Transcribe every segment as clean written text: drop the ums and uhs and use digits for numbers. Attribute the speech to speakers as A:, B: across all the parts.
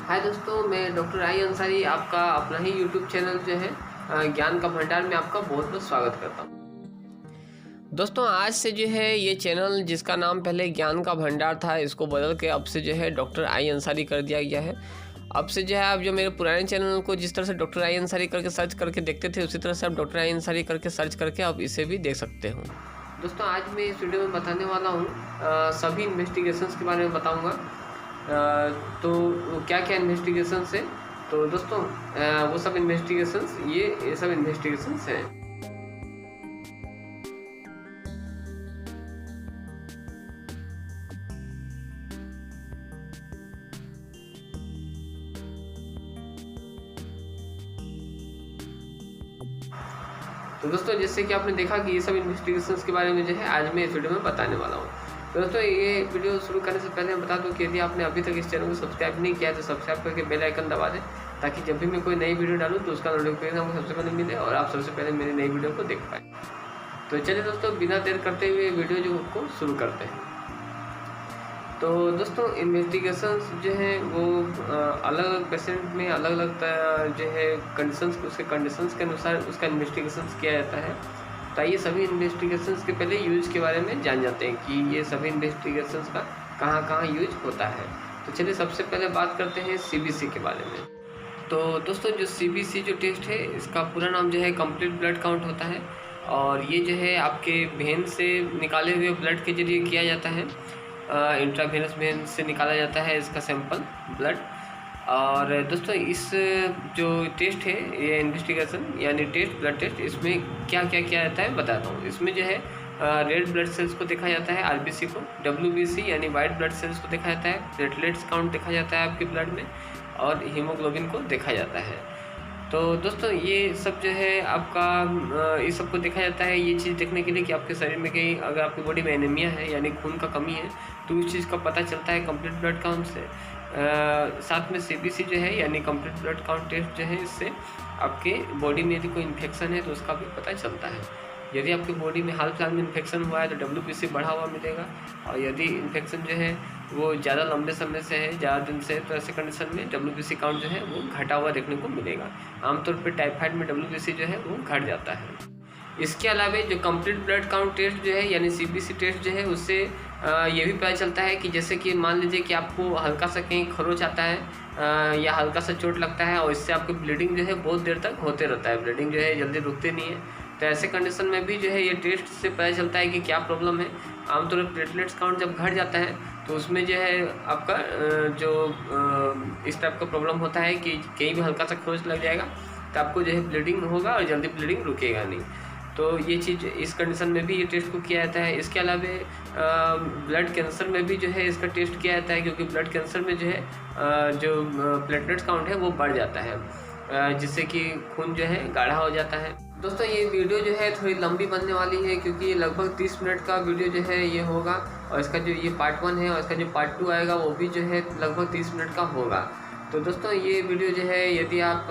A: हाय दोस्तों, मैं डॉक्टर आई अंसारी आपका अपना ही यूट्यूब चैनल जो है ज्ञान का भंडार में आपका बहुत बहुत स्वागत करता हूँ। दोस्तों, आज से जो है ये चैनल जिसका नाम पहले ज्ञान का भंडार था, इसको बदल के अब से जो है डॉक्टर आई अंसारी कर दिया गया है। अब से जो है आप जो मेरे पुराने चैनल को जिस तरह से डॉक्टर आई अंसारी करके सर्च करके देखते थे, उसी तरह से आप डॉक्टर आई अंसारी करके सर्च करके आप इसे भी देख सकते हो। दोस्तों, आज मैं इस वीडियो में बताने वाला हूँ सभी इन्वेस्टिगेशंस के बारे में बताऊँगा। तो क्या क्या इन्वेस्टिगेशंस है, तो दोस्तों वो सब इन्वेस्टिगेशंस ये सब इन्वेस्टिगेशंस हैं। तो दोस्तों, जैसे कि आपने देखा कि ये सब इन्वेस्टिगेशंस के बारे में जो है आज मैं इस वीडियो में बताने वाला हूँ। तो दोस्तों, ये वीडियो शुरू करने से पहले मैं बता दूं कि यदि आपने अभी तक इस चैनल को सब्सक्राइब नहीं किया है तो सब्सक्राइब करके बेल आइकन दबा दें, ताकि जब भी मैं कोई नई वीडियो डालूं तो उसका नोटिफिकेशन आपको सबसे पहले मिले और आप सबसे पहले मेरी नई वीडियो को देख पाएँ। तो चलिए दोस्तों, बिना देर करते हुए वीडियो जो को शुरू करते हैं। तो दोस्तों, इन्वेस्टिगेशंस जो हैं वो अलग अलग पेशेंट में अलग अलग जो है कंडीशंस, उसके कंडीशंस के अनुसार उसका इन्वेस्टिगेशंस किया जाता है। तो आइए सभी इन्वेस्टिगेशंस के पहले यूज के बारे में जान जाते हैं कि ये सभी इन्वेस्टिगेशंस का कहाँ कहाँ यूज होता है। तो चलिए सबसे पहले बात करते हैं CBC के बारे में। तो दोस्तों, जो CBC जो टेस्ट है, इसका पूरा नाम जो है कंप्लीट ब्लड काउंट होता है, और ये जो है आपके वेन से निकाले हुए ब्लड के जरिए किया जाता है। इंट्रावेनस वेन से निकाला जाता है इसका सैंपल ब्लड। और दोस्तों, इस जो टेस्ट है, ये इन्वेस्टिगेशन यानी टेस्ट, ब्लड टेस्ट, इसमें क्या क्या किया जाता है बताता हूँ। इसमें जो है रेड ब्लड सेल्स को देखा जाता है, RBC को, WBC यानी वाइट ब्लड सेल्स को देखा जाता है, प्लेटलेट्स काउंट देखा जाता है आपके ब्लड में, और हीमोग्लोबिन को देखा जाता है। तो दोस्तों, ये सब जो है आपका इस सब को देखा जाता है, ये चीज़ देखने के लिए कि आपके शरीर में कहीं अगर आपकी बॉडी में एनीमिया है यानी खून का कमी है, तो उस चीज़ का पता चलता है कंप्लीट ब्लड काउंट से। साथ में CBC जो है यानी कंप्लीट ब्लड काउंट टेस्ट जो है, इससे आपके बॉडी में यदि कोई इन्फेक्शन है तो उसका भी पता चलता है। यदि आपकी बॉडी में हाल फिलहाल में इन्फेक्शन हुआ है तो WBC बढ़ा हुआ मिलेगा, और यदि इन्फेक्शन जो है वो ज़्यादा लंबे समय से है, ज़्यादा दिन से है, तो ऐसे कंडीशन में WBC काउंट जो है वो घटा हुआ देखने को मिलेगा। आमतौर पर टाइफाइड में WBC जो है वो घट जाता है। इसके अलावा जो कंप्लीट ब्लड काउंट टेस्ट जो है यानी CBC टेस्ट जो है, उससे ये भी पता चलता है कि जैसे कि मान लीजिए कि आपको हल्का सा कहीं खरोच आता है या हल्का सा चोट लगता है, और इससे आपकी ब्लीडिंग जो है बहुत देर तक होते रहता है, ब्लीडिंग जो है जल्दी रुकती नहीं है, तो ऐसे कंडीशन में भी जो है ये टेस्ट से पता चलता है कि क्या प्रॉब्लम है। आमतौर पर प्लेटलेट्स काउंट जब घट जाता है तो उसमें जो है आपका जो इस टाइप का प्रॉब्लम होता है कि कहीं भी हल्का सा खरोच लग जाएगा तो आपको जो है ब्लीडिंग होगा और जल्दी ब्लीडिंग रुकेगा नहीं। तो ये चीज़ इस कंडीशन में भी ये टेस्ट को किया जाता है। इसके अलावा ब्लड कैंसर में भी जो है इसका टेस्ट किया जाता है, क्योंकि ब्लड कैंसर में जो है जो प्लेटलेट्स काउंट है वो बढ़ जाता है, जिससे कि खून जो है गाढ़ा हो जाता है। दोस्तों, ये वीडियो जो है थोड़ी लंबी बनने वाली है, क्योंकि ये लगभग 30 मिनट का वीडियो जो है ये होगा, और इसका जो ये पार्ट 1 है और इसका जो पार्ट 2 आएगा वो भी जो है लगभग 30 मिनट का होगा। तो दोस्तों, ये वीडियो जो है यदि आप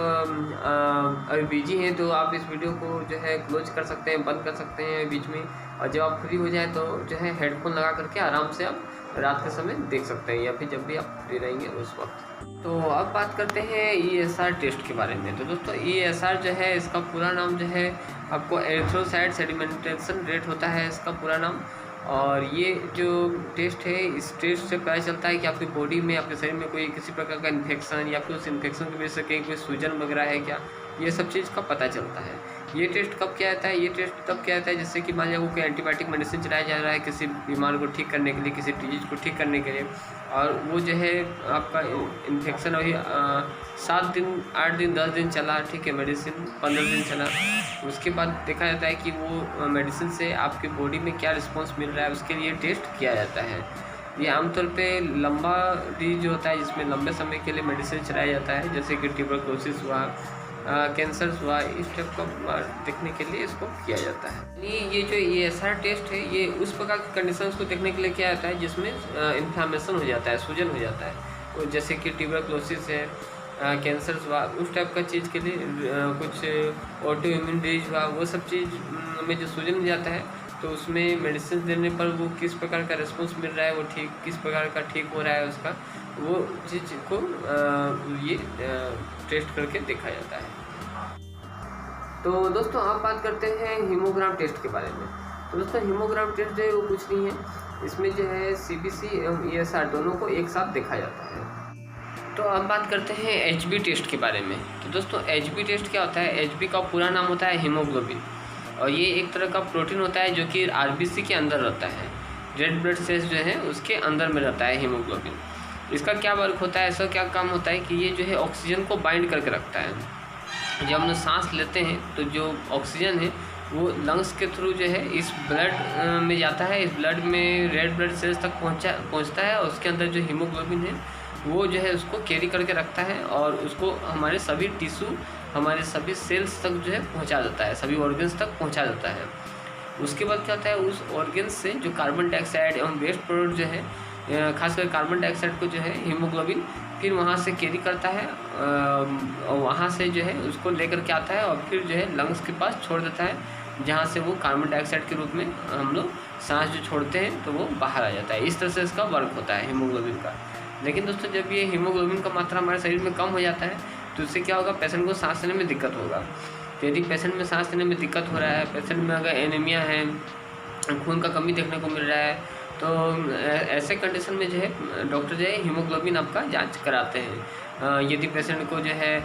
A: अभी बिजी हैं तो आप इस वीडियो को जो है क्लोज कर सकते हैं, बंद कर सकते हैं बीच में, और जब आप फ्री हो जाए तो जो है हेडफोन लगा करके आराम से आप रात के समय देख सकते हैं, या फिर जब भी आप फ्री रहेंगे उस वक्त। तो अब बात करते हैं ESR टेस्ट के बारे में। तो दोस्तों, ESR जो है इसका पूरा नाम जो है आपको एरिथ्रोसाइट सेडिमेंटेशन रेट होता है इसका पूरा नाम। और ये जो टेस्ट है, इस टेस्ट से पता चलता है कि आपकी बॉडी में, आपके शरीर में कोई किसी प्रकार का इन्फेक्शन या फिर उस इन्फेक्शन की वजह से कहीं कोई सूजन वगैरह है क्या, ये सब चीज़ का पता चलता है। ये टेस्ट कब किया जाता है? ये टेस्ट तब किया जाता है जैसे कि मान लिया कोई एंटीबायोटिक मेडिसिन चलाया जा रहा है किसी बीमार को ठीक करने के लिए, किसी डिजीज को ठीक करने के लिए, और वो जो है आपका इन्फेक्शन अभी 7 दिन, 8 दिन, 10 दिन चला, ठीक है, मेडिसिन 15 दिन चला, उसके बाद देखा जाता है कि वो मेडिसिन से आपकी बॉडी में क्या रिस्पॉन्स मिल रहा है, उसके लिए टेस्ट किया जाता है। ये आमतौर पे लंबा डिजीज जो होता है जिसमें लंबे समय के लिए मेडिसिन चलाया जाता है, जैसे कि ट्यूबरक्लोसिस हुआ, कैंसर हुआ, इस टाइप का देखने के लिए इसको किया जाता है। ये जो ESR टेस्ट है, ये उस प्रकार की कंडीशंस को देखने के लिए किया जाता है जिसमें इन्फ्लामेशन हो जाता है, सूजन हो जाता है, तो जैसे कि ट्यूबरक्लोसिस है, कैंसर हुआ, उस टाइप का चीज़ के लिए, कुछ ऑटो इम्यून डिजीज हुआ, वो सब चीज़ में जो सूजन हो जाता है तो उसमें मेडिसिन देने पर वो किस प्रकार का रिस्पॉन्स मिल रहा है, वो किस प्रकार का ठीक हो रहा है उसका, वो चीज़ को ये टेस्ट करके देखा जाता है। तो दोस्तों आप बात करते हैं हीमोग्राम टेस्ट के बारे में। तो दोस्तों हीमोग्राम टेस्ट जो है वो कुछ नहीं है, इसमें जो है CBC एवं ESR दोनों को एक साथ देखा जाता है। तो अब बात करते हैं HB टेस्ट के बारे में। तो दोस्तों HB टेस्ट क्या होता है? HB का पूरा नाम होता है हीमोग्लोबिन, और ये एक तरह का प्रोटीन होता है जो कि RBC के अंदर रहता है। रेड ब्लड सेल्स जो है उसके अंदर में रहता है हीमोग्लोबिन। इसका क्या वर्क होता है, इसका क्या काम होता है कि ये जो है ऑक्सीजन को बाइंड करके रखता है। जब हम सांस लेते हैं तो जो ऑक्सीजन है वो लंग्स के थ्रू जो है इस ब्लड में जाता है, इस ब्लड में रेड ब्लड सेल्स तक पहुंचता है, और उसके अंदर जो हीमोग्लोबिन है वो जो है उसको कैरी करके रखता है, और उसको हमारे सभी टिश्यू, हमारे सभी सेल्स तक जो है पहुंचा देता है, सभी ऑर्गन्स तक पहुंचा देता है। उसके बाद क्या होता है, उस ऑर्गन्स से जो कार्बन डाइऑक्साइड एवं वेस्ट प्रोडक्ट जो है, खासकर कार्बन डाइऑक्साइड को जो है हीमोग्लोबिन फिर वहाँ से कैरी करता है, और वहाँ से जो है उसको लेकर के आता है और फिर जो है लंग्स के पास छोड़ देता है, जहाँ से वो कार्बन डाइऑक्साइड के रूप में हम लोग सांस जो छोड़ते हैं तो वो बाहर आ जाता है। इस तरह से इसका वर्क होता है हीमोग्लोबिन का। लेकिन दोस्तों जब ये हीमोग्लोबिन का मात्रा हमारे शरीर में कम हो जाता है तो उससे क्या होगा, पेशेंट को सांस लेने में दिक्कत होगा। तो यदि पेशेंट में सांस लेने में दिक्कत हो रहा है, पेशेंट में अगर एनीमिया है, खून का कमी देखने को मिल रहा है, तो ऐसे कंडीशन में जो है डॉक्टर जो है हीमोग्लोबिन आपका जांच कराते हैं। यदि पेशेंट को जो है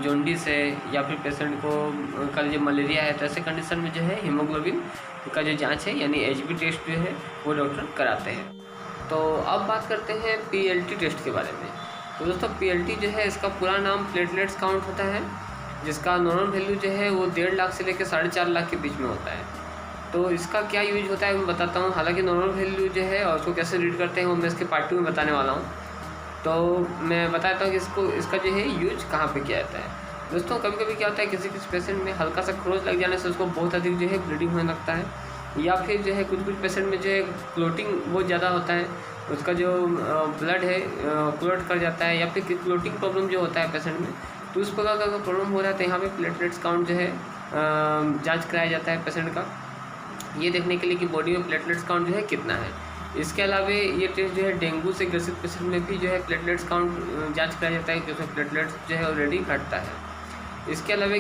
A: जॉन्डिस है या फिर पेशेंट को का जो मलेरिया है, तो ऐसे कंडीशन में जो है हीमोग्लोबिन का जो जांच है यानी HB टेस्ट जो है वो डॉक्टर कराते हैं। तो अब बात करते हैं PLT टेस्ट के बारे में। तो दोस्तों PLT जो है इसका पूरा नाम प्लेटलेट्स काउंट होता है, जिसका नॉर्मल वैल्यू जो है वो 1.5 लाख से लेकर 4.5 लाख के बीच में होता है। तो इसका क्या यूज होता है मैं बताता हूँ। हालांकि नॉर्मल वैल्यू जो है और उसको कैसे रीड करते हैं वो मैं इसके पार्ट 2 में बताने वाला हूँ। तो मैं बताता हूँ कि इसका जो है यूज कहाँ पे किया जाता है। दोस्तों कभी कभी क्या होता है, किसी पेशेंट में हल्का सा खरोच लग जाने से उसको बहुत अधिक जो है ब्लीडिंग होने लगता है, या फिर जो है कुछ पेशेंट में जो है क्लोटिंग बहुत ज़्यादा होता है, उसका जो ब्लड है क्लोट कर जाता है, या फिर क्लोटिंग प्रॉब्लम जो होता है पेशेंट में, तो उस प्रकार का प्रॉब्लम हो रहा है तो यहाँ पे प्लेटलेट्स काउंट जो है जांच कराया जाता है पेशेंट का, ये देखने के लिए कि बॉडी में प्लेटलेट्स काउंट जो है कितना है। इसके अलावा ये टेस्ट जो है डेंगू से ग्रसित पेशेंट में भी जो है प्लेटलेट्स काउंट जांच कराया जाता है, क्योंकि प्लेटलेट्स जो है ऑलरेडी घटता है। इसके अलावा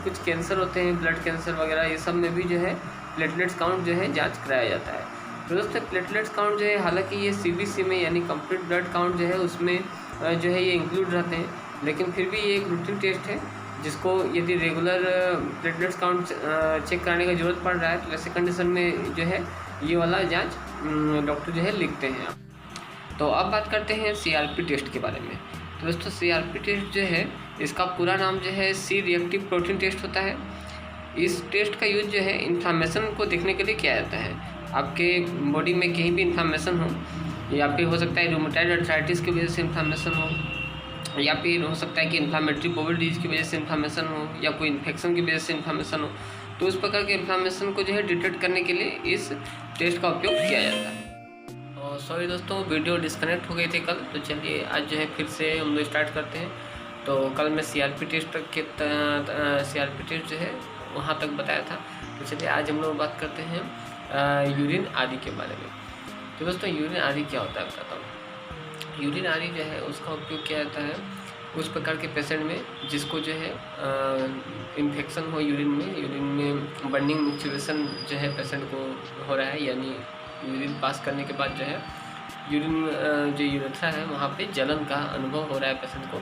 A: कुछ कैंसर होते हैं, ब्लड कैंसर वगैरह, ये सब में भी जो है प्लेटलेट्स काउंट जो है जांच कराया जाता है। तो दोस्तों प्लेटलेट्स काउंट जो है, हालांकि ये CBC में यानी कंप्लीट ब्लड काउंट जो है उसमें जो है ये इंक्लूड रहते हैं, लेकिन फिर भी ये एक रूटीन टेस्ट है जिसको यदि रेगुलर प्लेटलेट्स काउंट चेक कराने का ज़रूरत पड़ रहा है तो ऐसे कंडीशन में जो है ये वाला जांच डॉक्टर जो है लिखते हैं। तो अब बात करते हैं CRP टेस्ट के बारे में। तो दोस्तों CRP टेस्ट जो है इसका पूरा नाम जो है C रिएक्टिव प्रोटीन टेस्ट होता है। इस टेस्ट का यूज जो है इन्फ्लामेशन को देखने के लिए किया जाता है। आपके बॉडी में कहीं भी इन्फ्लामेशन हो, या फिर हो सकता है रूमेटॉइड आर्थराइटिस की वजह से इन्फ्लामेशन हो, या फिर हो सकता है कि इन्फ्लामेटरी बाउल डिजीज की वजह से इन्फ्लामेशन हो, या कोई इन्फेक्शन की वजह से इन्फ्लामेशन हो, तो उस प्रकार के इन्फ्लामेशन को जो है डिटेक्ट करने के लिए इस टेस्ट का उपयोग किया जाता है। और सॉरी दोस्तों, वीडियो डिस्कनेक्ट हो गई थी कल, तो चलिए आज जो है फिर से हम लोग स्टार्ट करते हैं। तो कल मैं CRP टेस्ट जो है वहाँ तक बताया था, तो चलिए आज हम लोग बात करते हैं यूरिन आदि के बारे में। तो दोस्तों यूरिन आदि क्या होता है बताता हूँ। यूरिन आदि जो है उसका उपयोग किया जाता है उस प्रकार के पेशेंट में जिसको जो है इन्फेक्शन हो यूरिन में बर्निंग मिक्सचुरेशन जो है पेशेंट को हो रहा है, यानी यूरिन पास करने के बाद जो है यूरिन जो यूरेथ्रा है वहाँ पे जलन का अनुभव हो रहा है पेशेंट को,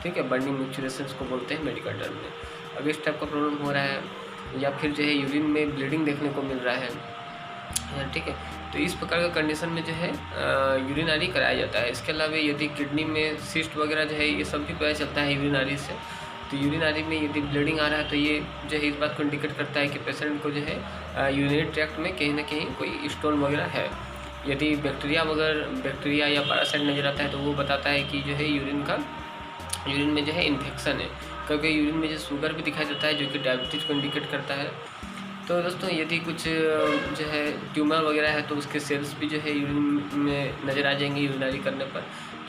A: ठीक है। बर्निंग मिक्सचुरेशन को बोलते हैं मेडिकल टर्म में। अगर इस टाइप का प्रॉब्लम हो रहा है, या फिर जो है यूरिन में ब्लीडिंग देखने को मिल रहा है, ठीक है, तो इस प्रकार का कंडीशन में जो है यूरिनरी कराया जाता है। इसके अलावा यदि किडनी में सिस्ट वगैरह जो है ये सब भी पता चलता है यूरिनरी से। तो यूरिनरी में यदि ब्लीडिंग आ रहा है तो ये जो है इस बात को इंडिकेट करता है कि पेशेंट को जो है यूरिनरी ट्रैक्ट में कहीं ना कहीं कोई स्टोन वगैरह है। यदि बैक्टीरिया या पैरासाइट नजर आता है तो वो बताता है कि जो है यूरिन में जो है इन्फेक्शन है। कभी यूरिन में जो शुगर भी दिखाई देता है जो कि डायबिटीज़ को इंडिकेट करता है। तो दोस्तों यदि कुछ जो है ट्यूमर वगैरह है तो उसके सेल्स भी जो है यूरिन में नज़र आ जाएंगे यूरिनरी करने पर।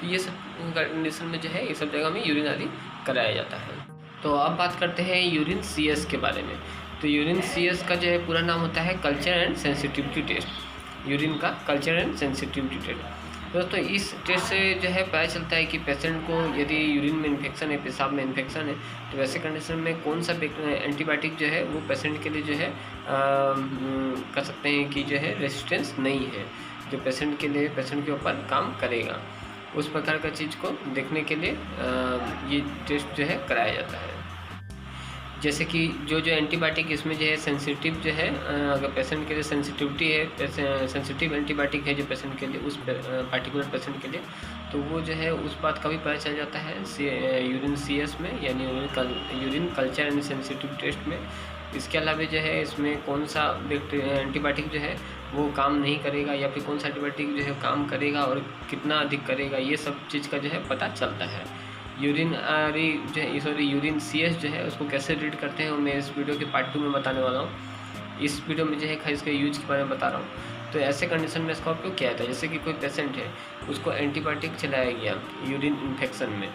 A: तो ये सब कंडीशन में जो है ये सब जगह में यूरिनरी कराया जाता है। तो अब बात करते हैं यूरिन CS के बारे में। तो यूरिन CS का जो है पूरा नाम होता है culture and sensitivity test, urine का कल्चर एंड सेंसिटिविटी टेस्ट। दोस्तों इस टेस्ट से जो है पता चलता है कि पेशेंट को यदि यूरिन में इन्फेक्शन है, पेशाब में इन्फेक्शन है, तो वैसे कंडीशन में कौन सा एंटीबायोटिक जो है वो पेशेंट के लिए जो है कह सकते हैं कि जो है रेजिस्टेंस नहीं है, जो पेशेंट के लिए पेशेंट के ऊपर काम करेगा, उस प्रकार का चीज़ को देखने के लिए ये टेस्ट जो है कराया जाता है। जैसे कि जो एंटीबायोटिक इसमें जो है सेंसिटिव जो है, अगर पेशेंट के लिए सेंसिटिविटी है, सेंसिटिव एंटीबायोटिक है जो पेशेंट के लिए, उस पार्टिकुलर पेशेंट के लिए, तो वो जो है उस बात का भी पता चल जाता है यूरिन CS में, यानी urine culture and sensitive test में। इसके अलावा जो है इसमें कौन सा एंटीबायोटिक जो है वो काम नहीं करेगा, या फिर कौन सा एंटीबायोटिक जो है काम करेगा और कितना अधिक करेगा, ये सब चीज़ का जो है पता चलता है। यूरिन यूरिन CS जो है उसको कैसे रीड करते हैं वो मैं इस वीडियो के पार्ट 2 में बताने वाला हूँ। इस वीडियो में जो है इसके यूज के बारे में बता रहा हूँ। तो ऐसे कंडीशन में इसका उपयोग किया जाता है, जैसे कि कोई पेशेंट है, उसको एंटीबायोटिक चलाया गया यूरिन इन्फेक्शन में,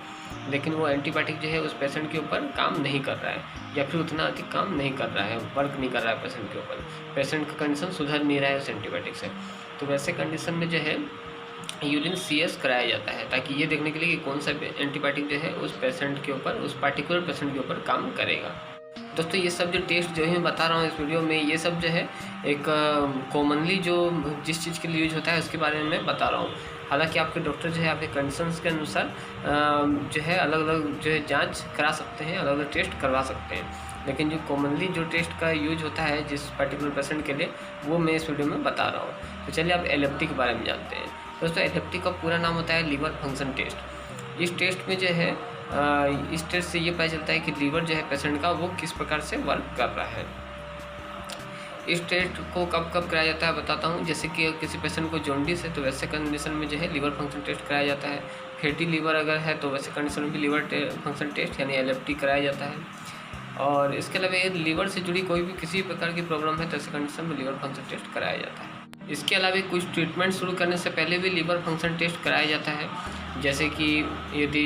A: लेकिन वो एंटीबायोटिक जो है उस पेशेंट के ऊपर काम नहीं कर रहा है, या फिर उतना अधिक काम नहीं कर रहा है, वर्क नहीं कर रहा है पेशेंट के ऊपर, पेशेंट का कंडीशन सुधर नहीं रहा है उस एंटीबायोटिक से। तो वैसे कंडीशन में जो है यूरिन CS कराया जाता है, ताकि ये देखने के लिए कि कौन सा एंटीबायोटिक जो है उस पेशेंट के ऊपर, उस पार्टिकुलर पेशेंट के ऊपर काम करेगा। दोस्तों ये सब जो टेस्ट जो है मैं बता रहा हूँ इस वीडियो में, ये सब जो है एक कॉमनली जो जिस चीज़ के लिए यूज होता है उसके बारे में मैं बता रहा हूँ। हालांकि आपके डॉक्टर जो है आपके कंडीशंस के अनुसार जो है अलग अलग जो है जाँच करा सकते हैं, अलग अलग टेस्ट करवा सकते हैं, लेकिन जो कॉमनली जो टेस्ट का यूज होता है जिस पर्टिकुलर पेशेंट के लिए, वो मैं इस वीडियो में बता रहा हूँ। तो चलिए आप LFT के बारे में जानते हैं। दोस्तों LFT का पूरा नाम होता है लीवर फंक्शन टेस्ट। इस टेस्ट में जो है इस टेस्ट से ये पता चलता है कि लीवर जो है पेशेंट का वो किस प्रकार से वर्क कर रहा है। इस टेस्ट को कब कब कराया जाता है बताता हूँ। जैसे कि किसी पेशेंट को जॉन्डिस है तो वैसे कंडीशन में जो है लीवर फंक्शन टेस्ट कराया जाता है। फैटी लीवर अगर है तो वैसे कंडीशन में भी लीवर फंक्शन टेस्ट यानी LFT कराया जाता है। और इसके अलावा लीवर से जुड़ी कोई भी किसी प्रकार की प्रॉब्लम है तो ऐसे कंडीशन में लीवर फंक्शन टेस्ट कराया जाता है। इसके अलावा कुछ ट्रीटमेंट शुरू करने से पहले भी लीवर फंक्शन टेस्ट कराया जाता है। जैसे कि यदि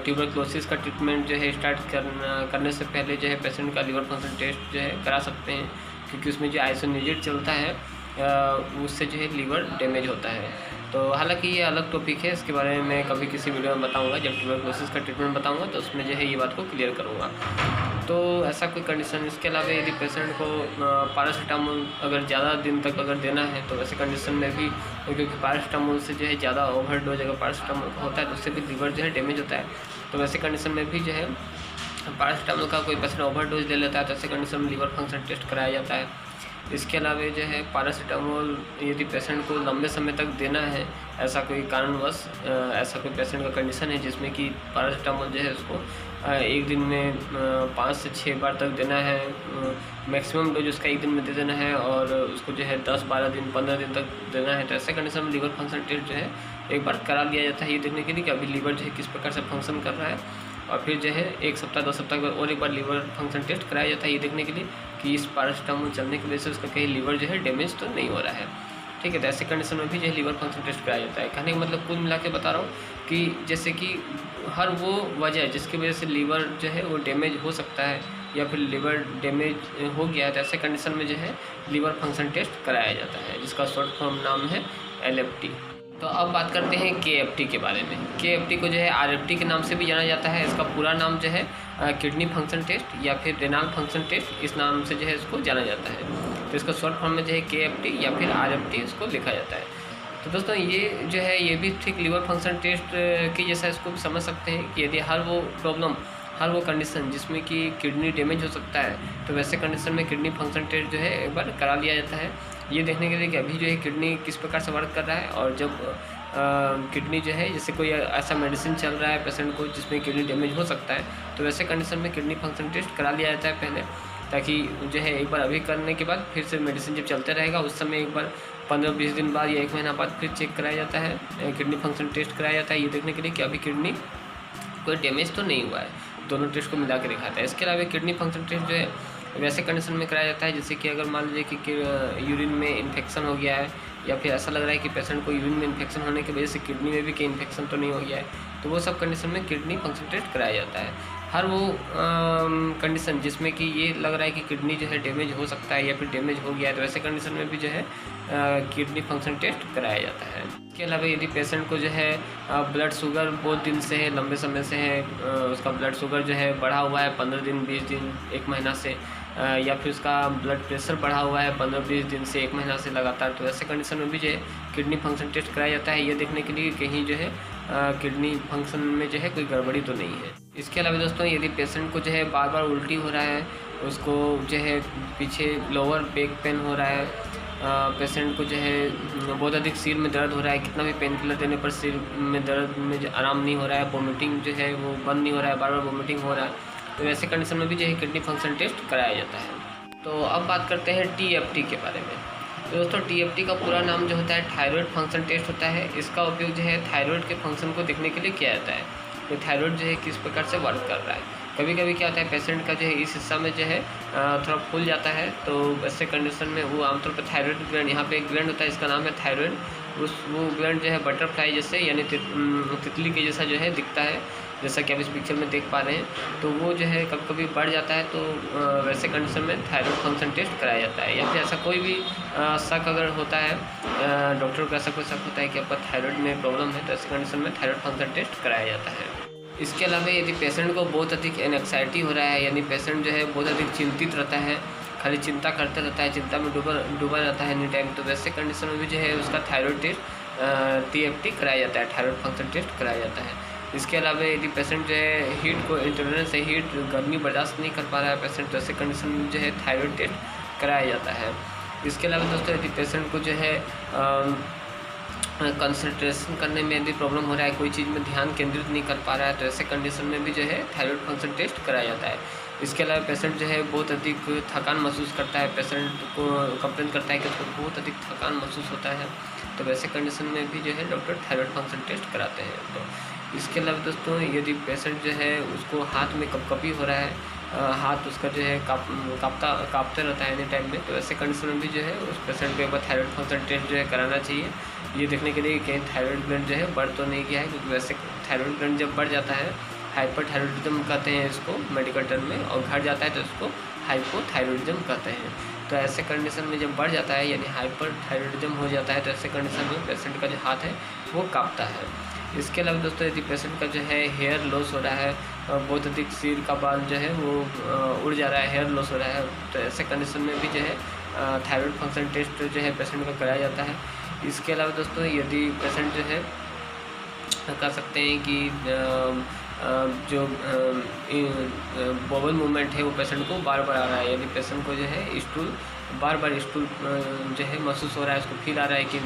A: ट्यूबरक्लोसिस का ट्रीटमेंट जो है स्टार्ट करने से पहले जो है पेशेंट का लीवर फंक्शन टेस्ट जो है करा सकते हैं, क्योंकि उसमें जो आइसोनिजेट चलता है उससे जो है लीवर डैमेज होता है। तो हालांकि ये अलग टॉपिक है, इसके बारे में मैं कभी किसी वीडियो में बताऊंगा, जब ट्यूबरक्लोसिस का ट्रीटमेंट बताऊंगा तो उसमें जो है ये बात को क्लियर करूँगा। तो ऐसा कोई कंडीशन। इसके अलावा यदि पेशेंट को पैरासीटामोल अगर ज़्यादा दिन तक अगर देना है तो वैसे कंडीशन में भी, क्योंकि पैरासीटामोल से जो है ज़्यादा ओवरडोज अगर पैरासीटामोल का होता है तो उससे भी लीवर जो है डैमेज होता है। तो वैसे कंडीशन में भी जो है पैरासीटामोल का कोई पेशेंट ओवरडोज ले लेता है तो ऐसे कंडीशन में लीवर फंक्शन टेस्ट कराया जाता है। इसके अलावा जो है पैरासीटामोल यदि पेशेंट को लंबे समय तक देना है, ऐसा कोई कारणवश ऐसा कोई पेशेंट का कंडीशन है जिसमें कि पैरासीटामोल जो है उसको एक दिन में 5 से 6 बार तक देना है, मैक्सिमम डोज उसका एक दिन में दे देना है, और उसको जो है 10-12 दिन 15 दिन तक देना है, तो ऐसे कंडीशन में लीवर फंक्शन टेस्ट जो है एक बार करा लिया जाता है, ये देखने के लिए कि अभी लीवर जो है किस प्रकार से फंक्शन कर रहा है। और फिर जो है 1 सप्ताह 2 सप्ताह के बाद और एक बार लीवर फंक्शन टेस्ट कराया जाता है, ये देखने के लिए कि इस पैरासीटामोल चलने की वजह से उसका कहीं लीवर जो है डैमेज तो नहीं हो रहा है। ठीक है, तो ऐसे कंडीशन में भी जो है लीवर फंक्शन टेस्ट कराया जाता है। कहने का मतलब कुल मिला के बता रहा हूँ कि जैसे कि हर वो वजह जिसकी वजह से लीवर जो है वो डैमेज हो सकता है या फिर लीवर डैमेज हो गया है, तो ऐसे कंडीशन में जो है लीवर फंक्शन टेस्ट कराया जाता है, जिसका शॉर्ट फॉर्म नाम है LFT। तो अब बात करते हैं KFT के बारे में। KFT को जो है RFT के नाम से भी जाना जाता है। इसका पूरा नाम जो है किडनी फंक्शन टेस्ट या फिर रेनाल फंक्शन टेस्ट, इस नाम से जो है इसको जाना जाता है। तो इसका शॉर्ट फॉर्म में जो है KFT या फिर RFT इसको लिखा जाता है। तो दोस्तों ये जो है ये भी ठीक लीवर फंक्शन टेस्ट की जैसा इसको भी समझ सकते हैं कि यदि हर वो प्रॉब्लम, हर वो कंडीशन जिसमें कि किडनी डैमेज हो सकता है, तो वैसे कंडीशन में किडनी फंक्शन टेस्ट जो है एक बार करा लिया जाता है, ये देखने के लिए कि अभी जो है किडनी किस प्रकार से वर्क कर रहा है। और जब किडनी जो है जैसे कोई ऐसा मेडिसिन चल रहा है पेशेंट को जिसमें किडनी डैमेज हो सकता है, तो वैसे कंडीशन में किडनी फंक्शन टेस्ट करा लिया जाता है पहले, ताकि जो है एक बार अभी करने के बाद फिर से मेडिसिन जब चलते रहेगा उस समय एक बार 15-20 दिन बाद या 1 महीना बाद फिर चेक कराया जाता है, किडनी फंक्शन टेस्ट कराया जाता है, ये देखने के लिए कि अभी किडनी कोई डैमेज तो नहीं हुआ है। दोनों टेस्ट को मिला के दिखाता है। इसके अलावा किडनी फंक्शन टेस्ट जो है वैसे कंडीशन में कराया जाता है जैसे कि अगर मान लीजिए कि यूरिन में इन्फेक्शन हो गया है, या फिर ऐसा लग रहा है कि पेशेंट को यूरिन में इन्फेक्शन होने की वजह से किडनी में भी कहीं इन्फेक्शन तो नहीं हो गया है, तो तो वो सब कंडीशन में किडनी फंक्शन टेस्ट कराया जाता है। हर वो कंडीशन जिसमें कि ये लग रहा है कि किडनी जो है डैमेज हो सकता है या फिर डैमेज हो गया है, तो ऐसे कंडीशन में भी जो है किडनी फंक्शन टेस्ट कराया जाता है। इसके अलावा यदि पेशेंट को जो है ब्लड शुगर बहुत दिन से है, लंबे समय से है, उसका ब्लड शुगर जो है बढ़ा हुआ है 15 दिन 20 दिन 1 महीना से, या फिर उसका ब्लड प्रेशर बढ़ा हुआ है 15-20 दिन से 1 महीना से लगातार, तो ऐसे कंडीशन में भी जो है किडनी फंक्शन टेस्ट कराया जाता है, ये देखने के लिए कहीं जो है किडनी फंक्शन में जो है कोई गड़बड़ी तो नहीं है। इसके अलावा दोस्तों यदि पेशेंट को जो है बार बार उल्टी हो रहा है, उसको जो है पीछे लोअर बैक पेन हो रहा है, पेशेंट को जो है बहुत अधिक सिर में दर्द हो रहा है, कितना भी पेन किलर देने पर सिर में दर्द में जो आराम नहीं हो रहा है, वोमिटिंग जो है वो बंद नहीं हो रहा है, बार बार वोमिटिंग हो रहा है, तो ऐसे कंडीशन में भी जो है किडनी फंक्शन टेस्ट कराया जाता है। तो अब बात करते हैं TFT के बारे में। तो दोस्तों TFT का पूरा नाम जो होता है थायराइड फंक्शन टेस्ट होता है। इसका उपयोग जो है थायराइड के फंक्शन को देखने के लिए किया जाता है, तो थायराइड जो है किस प्रकार से वर्क कर रहा है। कभी कभी क्या होता है पेशेंट का जो है इस हिस्सा में जो है थोड़ा फूल जाता है, तो ऐसे कंडीशन में वो आमतौर पर थायराइड ग्लैंड, यहाँ पे एक ग्लैंड होता है इसका नाम है थायराइड, वो ग्लैंड जो है बटरफ्लाई जैसे यानी तितली के जैसा जो है दिखता है, जैसा कि आप इस पिक्चर में देख पा रहे हैं। तो वो जो है कभी कभी बढ़ जाता है, तो वैसे कंडीशन में थायराइड फंक्शन टेस्ट कराया जाता है। या फिर ऐसा कोई भी शक अगर होता है, डॉक्टर को ऐसा कोई शक होता है कि आपका थायराइड में प्रॉब्लम है, तो ऐसे कंडीशन में थायराइड फंक्शन टेस्ट कराया जाता है। इसके अलावा यदि पेशेंट को बहुत अधिक एंग्जाइटी हो रहा है, यानी पेशेंट जो है बहुत अधिक चिंतित रहता है, खाली चिंता करता रहता है, चिंता में डूबा रहता है एनी टाइम, तो वैसे कंडीशन में भी जो है उसका थायराइड टेस्ट TFT कराया जाता है, थायराइड फंक्शन टेस्ट कराया जाता है। इसके अलावा यदि पेशेंट जो है हीट को इंटॉलरेंस है, हीट गर्मी बर्दाश्त नहीं कर पा रहा है पेशेंट, तो ऐसे कंडीशन में जो है थायराइड टेस्ट कराया जाता है। इसके अलावा दोस्तों यदि पेशेंट को जो है कंसंट्रेशन करने में यदि प्रॉब्लम हो रहा है, कोई चीज़ में ध्यान केंद्रित नहीं कर पा रहा है, तो ऐसे कंडीशन में भी जो है थायराइड फंक्शन टेस्ट कराया जाता है। इसके अलावा पेशेंट जो है बहुत अधिक थकान महसूस करता है, पेशेंट को कंप्लेन करता है कि उसको बहुत अधिक थकान महसूस होता है, तो वैसे कंडीशन में भी जो है डॉक्टर थायराइड फंक्शन टेस्ट कराते हैं। तो इसके अलावा दोस्तों यदि पेशेंट जो है उसको हाथ में कपकपी हो रहा है, हाथ उसका जो है काँपता रहता है एनी टाइम में, तो ऐसे कंडीशन में भी जो है उस पेशेंट को एक बार थायराइड फंक्शन टेस्ट जो है कराना चाहिए, ये देखने के लिए कहीं थायराइड ग्लैंड जो है बढ़ तो नहीं गया है, क्योंकि वैसे थायराइड ग्लैंड जब बढ़ जाता है, हाइपरथायरॉयडिज्म कहते हैं इसको मेडिकल टर्म में, और घट जाता है तो इसको हाइपोथायरॉयडिज्म कहते हैं। तो ऐसे कंडीशन में जब बढ़ जाता है यानी हाइपरथायरॉयडिज्म हो जाता है, तो ऐसे कंडीशन में पेशेंट का जो हाथ है वो काँपता है। इसके अलावा दोस्तों यदि पेशेंट का जो है हेयर लॉस हो रहा है, बहुत अधिक सिर का बाल जो है वो उड़ जा रहा है, हेयर लॉस हो रहा है, तो ऐसे कंडीशन में भी जो है थायराइड फंक्शन टेस्ट जो है पेशेंट का कराया जाता है। इसके अलावा दोस्तों यदि पेशेंट जो है कह सकते हैं कि जो बॉबल मूवमेंट है वो पेशेंट को बार बार आ रहा है, यानी पेशेंट को जो है स्टूल बार स्टूल जो है महसूस हो रहा है, उसको फील आ रहा है कि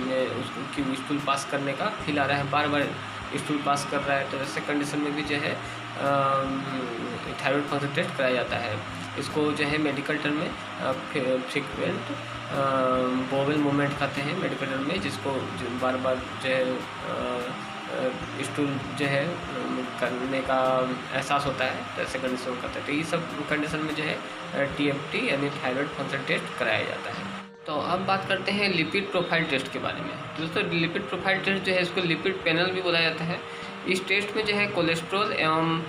A: उसको कि स्टूल पास करने का फील आ रहा है, बार स्टूल पास कर रहा है, तो ऐसे कंडीशन में भी जो है थायराइड फंक्शन टेस्ट कराया जाता है। इसको जो है मेडिकल टर्म में फ्रीक्वेंट बॉबल मूवमेंट कहते हैं मेडिकल टर्म में, जिसको बार जो है स्टूल जो है करने का एहसास होता है, तो ऐसे कंडीशन करते हैं। तो ये सब कंडीशन में जो है TFT यानी थायराइड फंक्शन टेस्ट कराया जाता है। तो अब बात करते हैं लिपिड प्रोफाइल टेस्ट के बारे में। दोस्तों लिपिड प्रोफाइल टेस्ट जो है इसको लिपिड पैनल भी बोला जाता है। इस टेस्ट में जो है कोलेस्ट्रॉल एवं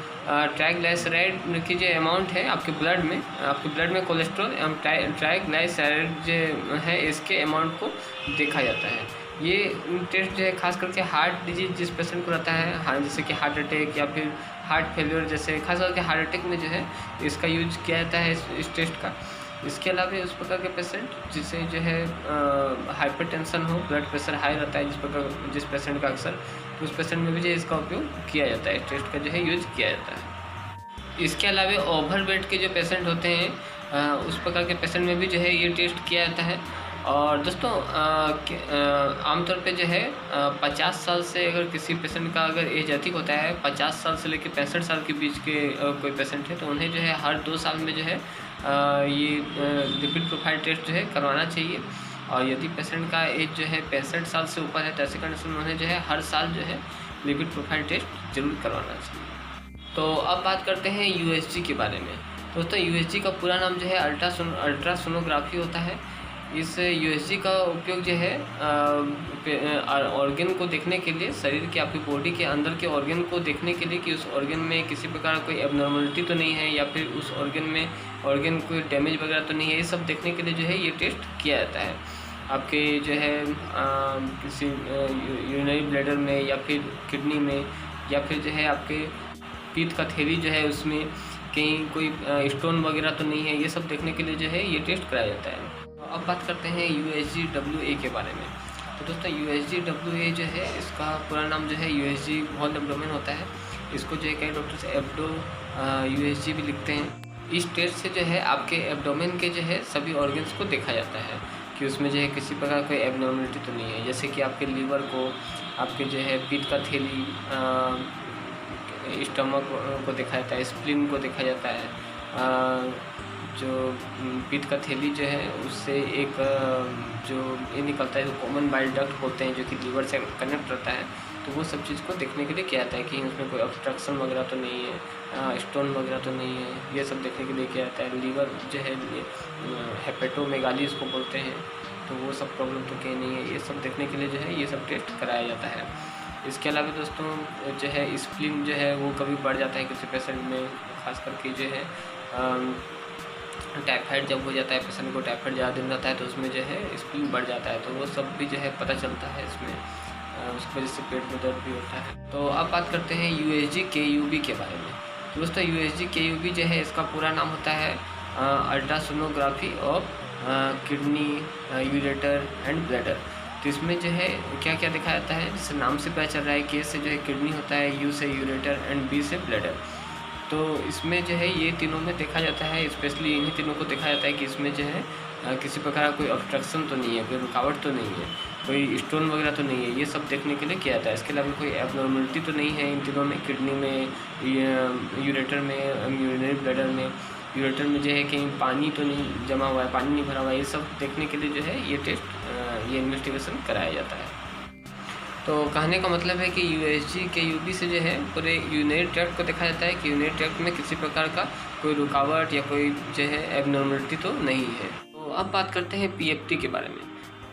A: ट्राइग्लिसराइड की जो अमाउंट है आपके ब्लड में कोलेस्ट्रॉल एवं ट्राइग्लिसराइड जो है इसके अमाउंट को देखा जाता है। ये टेस्ट जो है खास करके हार्ट डिजीज जिस पेशेंट को रहता है, जैसे कि हार्ट अटैक या फिर हार्ट फेलियर, जैसे खास करके हार्ट अटैक में जो है इसका यूज किया जाता है इस टेस्ट का। इसके अलावा उस प्रकार के पेशेंट जिसे जो है हाइपरटेंशन हो, ब्लड प्रेशर हाई रहता है जिस पेशेंट का अक्सर, तो उस पेशेंट में भी जो है इसका उपयोग किया जाता है, इस टेस्ट का जो है यूज किया जाता है। इसके अलावा ओवरवेट के जो पेशेंट होते हैं उस प्रकार के पेशेंट में भी जो है ये टेस्ट किया जाता है। और दोस्तों आमतौर पे जो है 50 साल से अगर किसी पेशेंट का अगर एज अधिक होता है, 50 साल से लेकर 65 साल के बीच के कोई पेशेंट है, तो उन्हें जो है हर 2 साल में जो है ये लिपिड प्रोफाइल टेस्ट जो है करवाना चाहिए। और यदि पेशेंट का एज जो है 65 साल से ऊपर है, तो ऐसे कंडीशन में उन्हें जो है हर साल जो है लिपिड प्रोफाइल टेस्ट जरूर करवाना चाहिए। तो अब बात करते हैं USG के बारे में। दोस्तों USG का पूरा नाम जो है अल्ट्रासोनोग्राफी होता है। इस यूएसजी का उपयोग जो है ऑर्गन को देखने के लिए, शरीर के आपकी बॉडी के अंदर के ऑर्गन को देखने के लिए कि उस ऑर्गन में किसी प्रकार कोई एबनॉर्मलिटी तो नहीं है या फिर उस ऑर्गन कोई डैमेज वगैरह तो नहीं है, ये सब देखने के लिए जो है ये टेस्ट किया जाता है। आपके जो है किसी यूरिनरी ब्लैडर में या फिर किडनी में या फिर जो है आपके पीठ का थैली जो है उसमें कहीं कोई स्टोन वगैरह तो नहीं है, ये सब देखने के लिए जो है ये टेस्ट कराया जाता है। अब बात करते हैं USGWA के बारे में। तो दोस्तों USGWA जो है इसका पूरा नाम जो है USG स्मॉल एब्डोमेन होता है। इसको जो है कई डॉक्टर्स एब्डो USG भी लिखते हैं। इस टेस्ट से जो है आपके एब्डोमेन के जो है सभी ऑर्गन्स को देखा जाता है कि उसमें जो है किसी प्रकार कोई एबनॉर्मलिटी तो नहीं है, जैसे कि आपके लीवर को, आपके जो है पीठ का थैली, स्टमक को देखा जाता है, स्प्लीन को देखा जाता है। जो पीठ का थैली जो है उससे एक जो ये निकलता है, जो कॉमन बाइल डक्ट होते हैं जो कि लीवर से कनेक्ट रहता है, तो वो सब चीज़ को देखने के लिए किया जाता है कि उसमें कोई ऑब्स्ट्रक्शन वगैरह तो नहीं है, स्टोन वगैरह तो नहीं है, ये सब देखने के लिए किया जाता है। लीवर जो है हेपेटोमेगाली इसको बोलते हैं, तो वो सब प्रॉब्लम तो कहीं नहीं है, ये सब देखने के लिए जो है ये सब टेस्ट कराया जाता है। इसके अलावा दोस्तों जो है स्प्लीन जो है वो कभी बढ़ जाता है किसी पेशेंट में, खास करके जो है टाइफाइड जब हो जाता है, पेशेंट को टाइफाइड ज़्यादा दिन रहता है तो उसमें जो है स्प्लीन बढ़ जाता है, तो वो सब भी जो है पता चलता है इसमें, उसकी वजह से पेट में दर्द भी होता है। तो अब बात करते हैं USGKUB के बारे में। तो दोस्तों USGKUB जो है इसका पूरा नाम होता है ultrasonography of kidney, ureter and bladder. तो इसमें जो है क्या क्या दिखाया जाता है, जैसे नाम से पता चल रहा है, K से जो है किडनी होता है, U से यूरेटर एंड B से ब्लैडर। तो इसमें जो है ये तीनों में देखा जाता है, स्पेशली इन्हीं तीनों को देखा जाता है कि इसमें जो है किसी प्रकार का कोई ऑब्स्ट्रक्शन तो नहीं है, कोई रुकावट तो नहीं है, कोई स्टोन वगैरह तो नहीं है, ये सब देखने के लिए किया जाता है। इसके अलावा कोई एबनॉर्मलिटी तो नहीं है इन तीनों में, किडनी में, यूरेटर में, यूरिनरी ब्लैडर में। यूरेटर में जो है कहीं पानी तो नहीं जमा हुआ है, पानी नहीं भरा हुआ है, ये सब देखने के लिए जो है ये टेस्ट, ये इन्वेस्टिगेशन कराया जाता है। तो कहने का मतलब है कि USGKUB से जो है पूरे यूरिनरी ट्रैक्ट को देखा जाता है कि यूरिनरी ट्रैक्ट में किसी प्रकार का कोई रुकावट या कोई जो है एबनॉर्मलिटी तो नहीं है। तो अब बात करते हैं PFT के बारे में।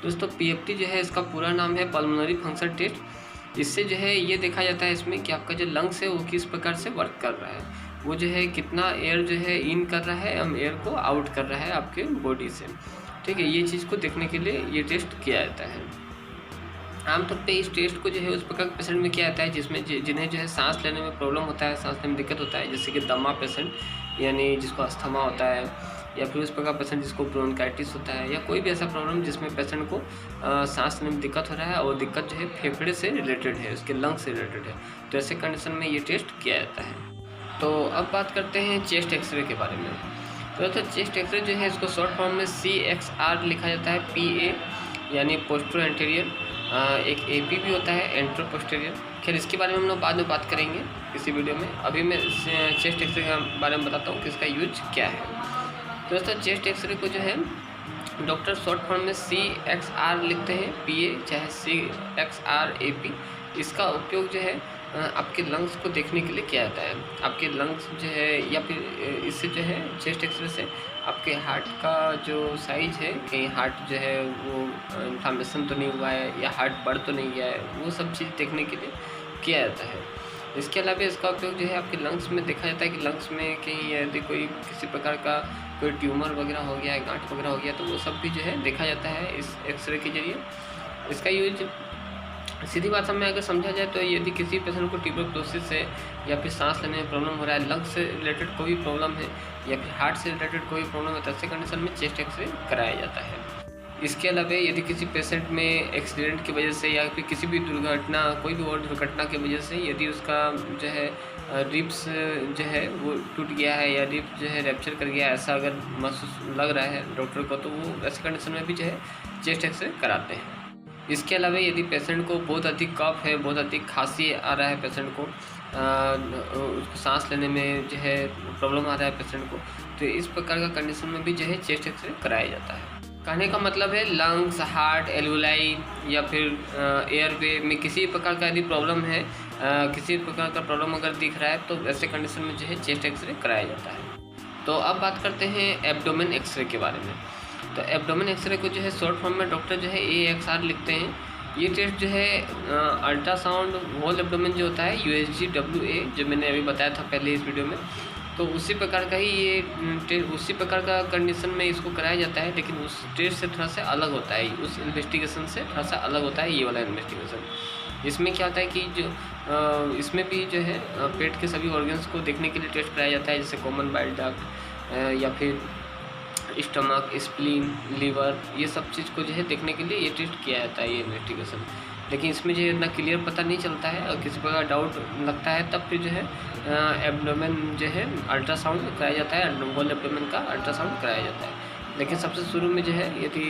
A: दोस्तों PFT जो है इसका पूरा नाम है पल्मोनरी फंक्शन टेस्ट। इससे जो है ये देखा जाता है इसमें कि आपका जो लंग्स है वो किस प्रकार से वर्क कर रहा है, वो जो है कितना एयर जो है इन कर रहा है, हम एयर को आउट कर रहा है आपके बॉडी से, ठीक है। ये चीज़ को देखने के लिए ये टेस्ट किया जाता है। आमतौर पे इस टेस्ट को जो है उस प्रकार के पेशेंट में किया जाता है जिसमें जिन्हें जो है सांस लेने में प्रॉब्लम होता है, सांस लेने में दिक्कत होता है, जैसे कि दमा पेशेंट, यानी जिसको अस्थमा होता है, या फिर उस प्रकार पेशेंट जिसको ब्रोंकाइटिस होता है, या कोई भी ऐसा प्रॉब्लम जिसमें पेशेंट को सांस लेने में दिक्कत हो रहा है और दिक्कत जो है फेफड़े से रिलेटेड है, उसके लंग्स से रिलेटेड है, तो ऐसे कंडीशन में ये टेस्ट किया जाता है। तो अब बात करते हैं चेस्ट एक्सरे के बारे में। तो चेस्ट एक्सरे जो है इसको शॉर्ट फॉर्म में CXR लिखा जाता है, PA यानी पोस्टरो एंटीरियर, एक AP भी होता है, एंट्रो पोस्टीरियर। खैर इसके बारे में हम लोग बाद में बात करेंगे किसी वीडियो में। अभी मैं चेस्ट एक्सरे के बारे में बताता हूँ कि इसका यूज क्या है। तो दोस्तों चेस्ट एक्सरे को जो है डॉक्टर शॉर्ट फॉर्म में CXR लिखते हैं, PA चाहे CXR AP। इसका उपयोग जो है आपके लंग्स को देखने के लिए किया जाता है। आपके लंग्स जो है या फिर इससे जो है चेस्ट एक्सरे से आपके हार्ट का जो साइज है, कहीं हार्ट जो है वो इन्फ्लामेशन तो नहीं हुआ है या हार्ट बढ़ तो नहीं गया है, वो सब चीज़ देखने के लिए किया जाता है। इसके अलावा इसका उपयोग जो है आपके लंग्स में देखा जाता है कि लंग्स में कहीं यदि कोई किसी प्रकार का कोई ट्यूमर वगैरह हो गया है, गांठ वगैरह हो गया, तो वो सब भी जो है देखा जाता है इस एक्सरे के जरिए। इसका यूज सीधी बात में अगर समझा जाए तो यदि किसी पेशेंट को ट्यूबरक्लोसिस है या फिर सांस लेने में प्रॉब्लम हो रहा है, लंग्स से रिलेटेड कोई प्रॉब्लम है या फिर हार्ट से रिलेटेड कोई प्रॉब्लम है, तो ऐसे कंडीशन में चेस्ट एक्सरे कराया जाता है। इसके अलावा यदि किसी पेशेंट में एक्सीडेंट की वजह से या फिर किसी भी दुर्घटना, कोई भी और दुर्घटना की वजह से यदि उसका जो है रिब्स जो है वो टूट गया है या रिब्स जो है रैप्चर कर गया है, ऐसा अगर महसूस लग रहा है डॉक्टर को, तो वो ऐसे कंडीशन में भी जो है चेस्ट एक्सरे कराते हैं। इसके अलावा यदि पेशेंट को बहुत अधिक कफ है, बहुत अधिक खांसी आ रहा है पेशेंट को, उसको सांस लेने में जो है प्रॉब्लम आ रहा है पेशेंट को, तो इस प्रकार का कंडीशन में भी जो है चेस्ट एक्सरे कराया जाता है। कहने का मतलब है लंग्स, हार्ट, एल्वुलाई या फिर एयरवे में किसी प्रकार का यदि प्रॉब्लम है, किसी प्रकार का प्रॉब्लम अगर दिख रहा है, तो ऐसे कंडीशन में जो है चेस्ट एक्सरे कराया जाता है। तो अब बात करते हैं एब्डोमेन एक्सरे के बारे में। तो एब्डोमेन एक्सरे को जो है शॉर्ट फॉर्म में डॉक्टर जो है AXR लिखते हैं। ये टेस्ट जो है अल्ट्रासाउंड होल एब्डोमेन जो होता है USGWA, जो मैंने अभी बताया था पहले इस वीडियो में, तो उसी प्रकार का ही ये उसी प्रकार का कंडीशन में इसको कराया जाता है, लेकिन उस टेस्ट से थोड़ा सा अलग होता है, उस इन्वेस्टिगेशन से थोड़ा सा अलग होता है ये वाला इन्वेस्टिगेशन। इसमें क्या होता है कि जो इसमें भी जो है पेट के सभी ऑर्गन्स को देखने के लिए टेस्ट कराया जाता है, जैसे कॉमन बाइल डक्ट या फिर स्टमक, स्प्लीन, लीवर, ये सब चीज़ को जो है देखने के लिए ये टेस्ट किया जाता है ये इन्वेस्टिगेशन। लेकिन इसमें जो है इतना क्लियर पता नहीं चलता है, और किसी प्रकार डाउट लगता है तब फिर जो है एब्डोमेन जो है अल्ट्रासाउंड कराया जाता है, होल एब्डोमेन का अल्ट्रासाउंड कराया जाता है। लेकिन सबसे शुरू में जो है यदि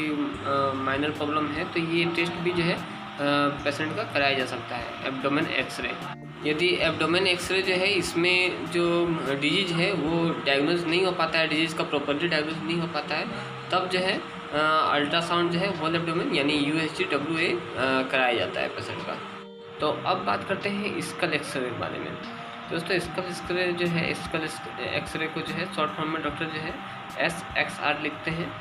A: माइनर प्रॉब्लम है तो ये टेस्ट भी जो है पेशेंट का कराया जा सकता है, एब्डोमेन एक्सरे। यदि एब्डोमेन एक्सरे जो है इसमें जो डिजीज़ है वो डायग्नोज नहीं हो पाता है, डिजीज़ का प्रॉपर्ली डायग्नोज नहीं हो पाता है, तब जो है अल्ट्रासाउंड जो है होल एब्डोमेन यानी USGWA कराया जाता है पेशेंट का। तो अब बात करते हैं स्कल एक्सरे के बारे में। दोस्तों स्कल एक्सरे जो है, स्कल एक्सरे को जो है शॉर्ट फॉर्म में डॉक्टर जो है SXR लिखते हैं।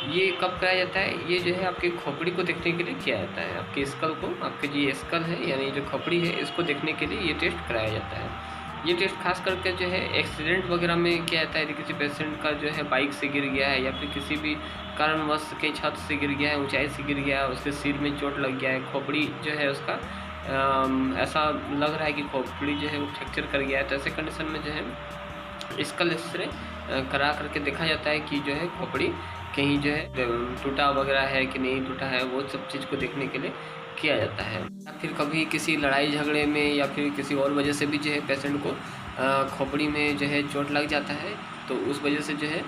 A: ये कब कराया जाता है? ये जो है आपकी खोपड़ी को देखने के लिए किया जाता है, आपके स्कल को, आपके जो स्कल है यानी जो खोपड़ी है इसको देखने के लिए ये टेस्ट कराया जाता है। ये टेस्ट खास करके जो है एक्सीडेंट वगैरह में किया जाता है, यदि किसी पेशेंट का जो है बाइक से गिर गया है या फिर किसी भी कारणवश के छत से गिर गया है, ऊंचाई से गिर गया है, उसके सिर में चोट लग गया है, खोपड़ी जो है उसका ऐसा लग रहा है कि खोपड़ी जो है वो फ्रैक्चर कर गया है, तो ऐसे कंडीशन में जो है स्कल एक्सरे करा करके देखा जाता है कि जो है खोपड़ी कहीं जो है टूटा वगैरह है कि नहीं टूटा है, वो सब चीज़ को देखने के लिए किया जाता है। या फिर कभी किसी लड़ाई झगड़े में या फिर किसी और वजह से भी जो है पेशेंट को खोपड़ी में जो है चोट लग जाता है, तो उस वजह से जो है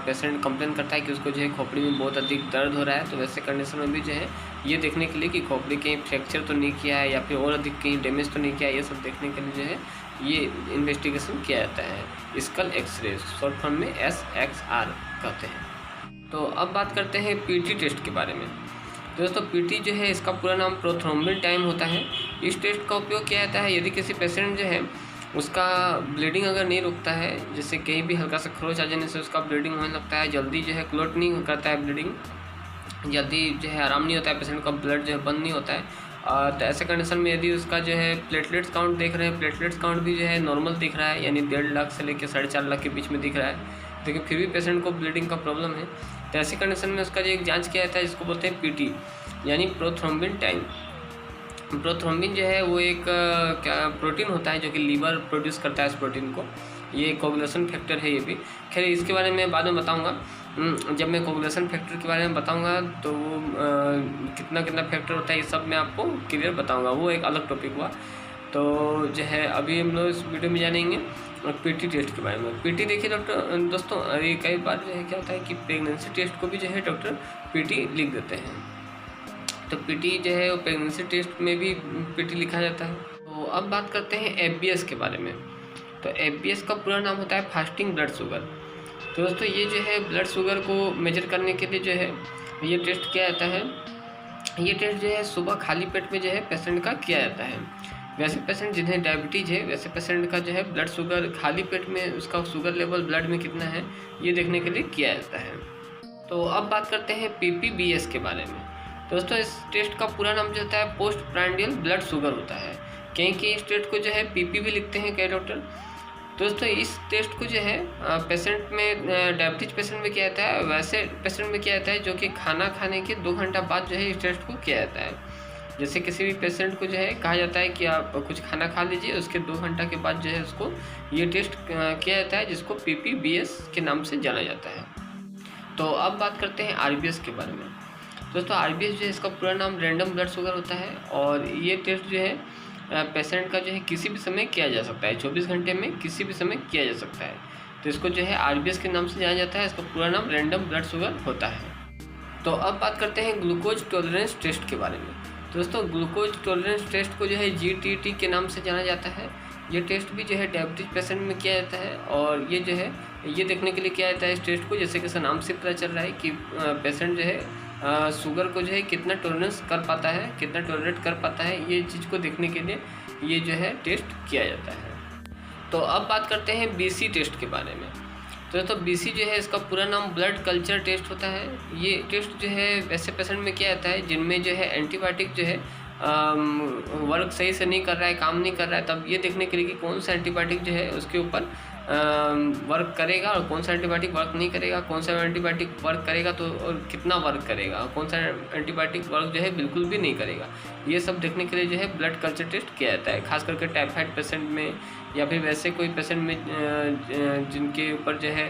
A: पेशेंट कंप्लेन करता है कि उसको जो है खोपड़ी में बहुत अधिक दर्द हो रहा है, तो वैसे कंडीशन में भी जो है ये देखने के लिए कि खोपड़ी कहीं फ्रैक्चर तो नहीं किया है या फिर और अधिक कहीं डैमेज तो नहीं किया है, ये सब देखने के लिए जो है ये इन्वेस्टिगेशन किया जाता है। स्कल एक्सरे शॉर्ट फॉर्म में SXR कहते हैं। तो अब बात करते हैं PT टेस्ट के बारे में। दोस्तों PT जो है इसका पूरा नाम प्रोथ्रोम्बिन टाइम होता है। इस टेस्ट का उपयोग किया जाता है यदि किसी पेशेंट जो है उसका ब्लीडिंग अगर नहीं रुकता है, जैसे कहीं भी हल्का सा खरोच आ जाने से उसका ब्लीडिंग होने लगता है, जल्दी जो है क्लॉट नहीं करता है ब्लीडिंग, जल्दी जो है आराम नहीं होता है, पेशेंट का ब्लड जो है बंद नहीं होता है, तो ऐसे कंडीशन में यदि उसका जो है प्लेटलेट्स काउंट देख रहे हैं, प्लेटलेट्स काउंट भी जो है नॉर्मल दिख रहा है, यानी 1.5 लाख से लेकर 4.5 लाख के बीच में दिख रहा है, लेकिन फिर भी पेशेंट को ब्लीडिंग का प्रॉब्लम है, तो ऐसी कंडीशन में उसका जो एक जांच किया जाता है जिसको बोलते हैं PT यानी प्रोथ्रोम्बिन टाइम। प्रोथ्रोम्बिन जो है वो एक क्या प्रोटीन होता है जो कि लीवर प्रोड्यूस करता है इस प्रोटीन को, ये कोगुलेशन फैक्टर है ये भी। खैर इसके बारे में बाद में बताऊंगा, जब मैं कोगुलेशन फैक्टर के बारे में बताऊंगा तो वो कितना फैक्टर होता है ये सब मैं आपको क्लियर बताऊंगा, वो एक अलग टॉपिक हुआ। तो जो है अभी हम लोग इस वीडियो में जानेंगे PT टेस्ट के बारे में। PT देखिए डॉक्टर दोस्तों, अरे कई बार जो है क्या होता है कि प्रेगनेंसी टेस्ट को भी जो है डॉक्टर PT लिख देते हैं, तो PT जो है वो प्रेगनेंसी टेस्ट में भी PT लिखा जाता है। तो अब बात करते हैं FBS के बारे में। तो FBS का पूरा नाम होता है फास्टिंग ब्लड शुगर। तो दोस्तों ये जो है ब्लड शुगर को मेजर करने के लिए जो है ये टेस्ट किया जाता है। ये टेस्ट जो है सुबह खाली पेट में जो है पेशेंट का किया जाता है। वैसे पेशेंट जिन्हें डायबिटीज़ है वैसे पेशेंट का जो है ब्लड शुगर खाली पेट में उसका शुगर लेवल ब्लड में कितना है ये देखने के लिए किया जाता है। तो अब बात करते हैं PPBS के बारे में। दोस्तों इस टेस्ट का पूरा नाम जो होता है पोस्ट प्रांडियल ब्लड शुगर होता है, कहीं इस टेस्ट को जो है PP भी लिखते हैं कई डॉक्टर। दोस्तों इस टेस्ट को जो है पेशेंट में डायबिटीज पेशेंट में किया जाता है, वैसे पेशेंट में किया जाता है जो कि खाना खाने के 2 घंटा बाद जो है इस टेस्ट को किया जाता है। जैसे किसी भी पेशेंट को जो है कहा जाता है कि आप कुछ खाना खा लीजिए, उसके 2 घंटा के बाद जो है उसको ये टेस्ट किया जाता है जिसको PPBS के नाम से जाना जाता है। तो अब बात करते हैं RBS के बारे में। दोस्तों RBS जो है इसका पूरा नाम रैंडम ब्लड शुगर होता है, और ये टेस्ट जो है पेशेंट का जो है किसी भी समय किया जा सकता है, 24 घंटे में किसी भी समय किया जा सकता है, तो इसको जो है RBS के नाम से जाना जाता है। इसका पूरा नाम रैंडम ब्लड शुगर होता है। तो अब बात करते हैं ग्लूकोज टॉलरेंस टेस्ट के बारे में। दोस्तों ग्लूकोज टॉलरेंस टेस्ट को जो है GTT के नाम से जाना जाता है। ये टेस्ट भी जो है डायबिटीज पेशेंट में किया जाता है, और ये जो है ये देखने के लिए किया जाता है इस टेस्ट को, जैसे कि नाम से पता चल रहा है कि पेशेंट जो है शुगर को जो है कितना टॉलरेंस कर पाता है, कितना टॉलरेट कर पाता है, ये चीज़ को देखने के लिए ये जो है टेस्ट किया जाता है। तो अब बात करते हैं BC टेस्ट के बारे में। तो दोस्तों BC जो है इसका पूरा नाम ब्लड कल्चर टेस्ट होता है। ये टेस्ट जो है वैसे पेशेंट में किया जाता है जिनमें जो है एंटीबायोटिक जो है वर्क सही से नहीं कर रहा है, काम नहीं कर रहा है, तब ये देखने के लिए कि कौन सा एंटीबायोटिक जो है उसके ऊपर वर्क करेगा और कौन सा एंटीबायोटिक वर्क नहीं करेगा, कौन सा एंटीबायोटिक वर्क करेगा तो और कितना वर्क करेगा, कौन सा एंटीबायोटिक वर्क जो है बिल्कुल भी नहीं करेगा। ये सब देखने के लिए जो है ब्लड कल्चर टेस्ट किया जाता है, खास करके टाइफाइड पेशेंट में या फिर वैसे कोई पेशेंट में जिनके ऊपर जो है